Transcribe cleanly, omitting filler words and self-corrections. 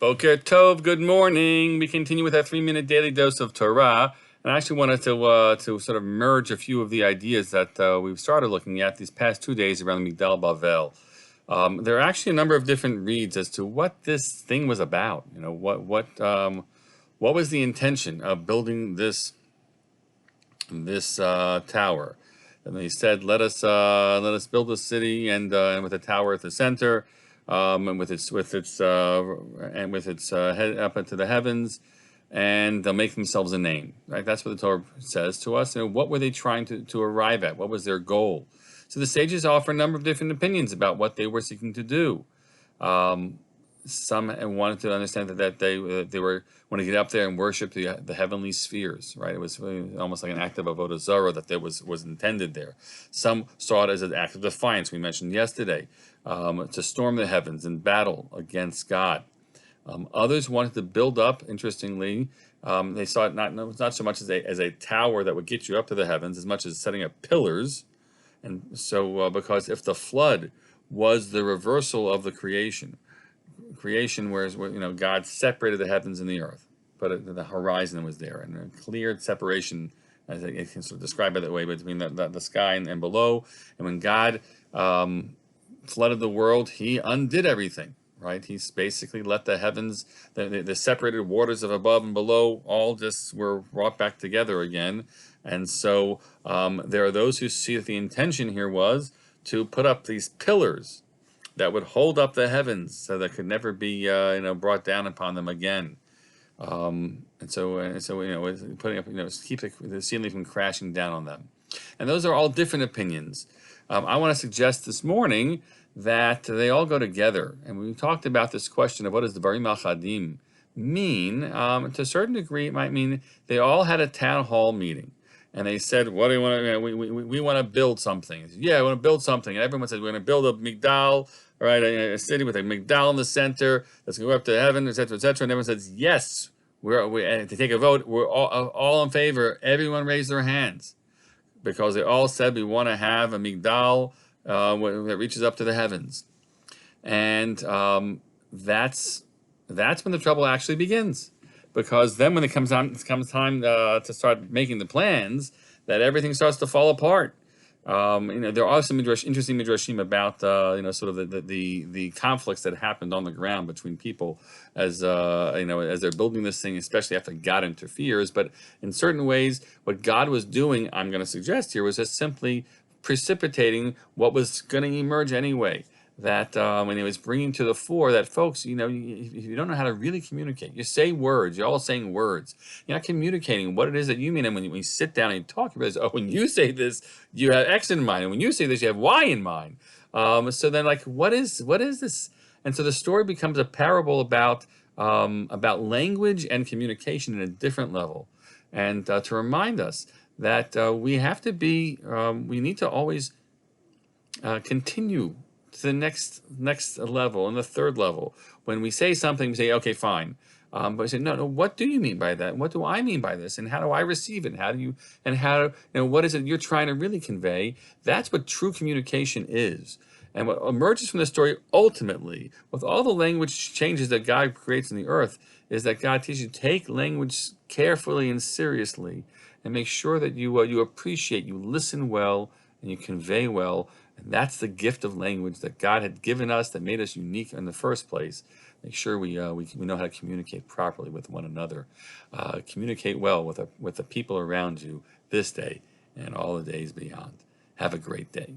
Boker Tov, good morning. We continue with our 3-minute daily dose of Torah. And I actually wanted to sort of merge a few of the ideas that we've started looking at these past 2 days around the Babel. There are actually a number of different reads as to what this thing was about. You know, what was the intention of building this tower? And they said, let us build a city and with a tower at the center, and with its head up into the heavens, and they'll make themselves a name. Right? That's what the Torah says to us. You know, what were they trying to arrive at? What was their goal? So the sages offer a number of different opinions about what they were seeking to do. Some wanted to understand that they were want to get up there and worship the heavenly spheres, right? It was almost like an act of avodah zarah that there was intended there. Some saw it as an act of defiance. We mentioned yesterday to storm the heavens in battle against God. Others wanted to build up. Interestingly, they saw it not so much as a tower that would get you up to the heavens, as much as setting up pillars. And so, because if the flood was the reversal of the creation, whereas God separated the heavens and the earth, but the horizon was there, and a clear separation, as I can sort of describe it that way, between the sky and below. And when God flooded the world, He undid everything. Right? He's basically let the heavens, the separated waters of above and below, all just were brought back together again. And so there are those who see that the intention here was to put up these pillars that would hold up the heavens, so that could never be brought down upon them again. And so putting up keep the ceiling from crashing down on them. And those are all different opinions. I want to suggest this morning that they all go together. And we talked about this question of what does the Barim al-Chadim mean. To a certain degree, it might mean they all had a town hall meeting. And they said, what do you want to, we want to build something. Said, yeah, I want to build something. And everyone says, we're going to build a migdal, right, a city with a migdal in the center that's going to go up to heaven, etc., etc. And everyone says, yes, to take a vote, we're all in favor. Everyone raised their hands, because they all said we want to have a migdal that reaches up to the heavens. And that's when the trouble actually begins. Because then when it comes time to start making the plans, that everything starts to fall apart. There are some interesting midrashim about sort of the conflicts that happened on the ground between people as they're building this thing, especially after God interferes. But in certain ways, what God was doing, I'm going to suggest here, was just simply precipitating what was going to emerge anyway. That when He was bringing to the fore that, folks, if you don't know how to really communicate, you say words, you're all saying words, you're not communicating what it is that you mean. And when you sit down and you talk, you realize, oh, when you say this, you have X in mind, and when you say this, you have Y in mind. So then, like, what is this? And so the story becomes a parable about language and communication at a different level, and to remind us that we have to be, we need to always continue to the next level and the third level. When we say something, we say, okay, fine. But we say, no, what do you mean by that? What do I mean by this? And how do I receive it? What is it you're trying to really convey? That's what true communication is. And what emerges from the story ultimately, with all the language changes that God creates in the earth, is that God teaches you to take language carefully and seriously, and make sure that you appreciate, you listen well, and you convey well. And that's the gift of language that God had given us, that made us unique in the first place. Make sure we know how to communicate properly with one another. Communicate well with the people around you this day and all the days beyond. Have a great day.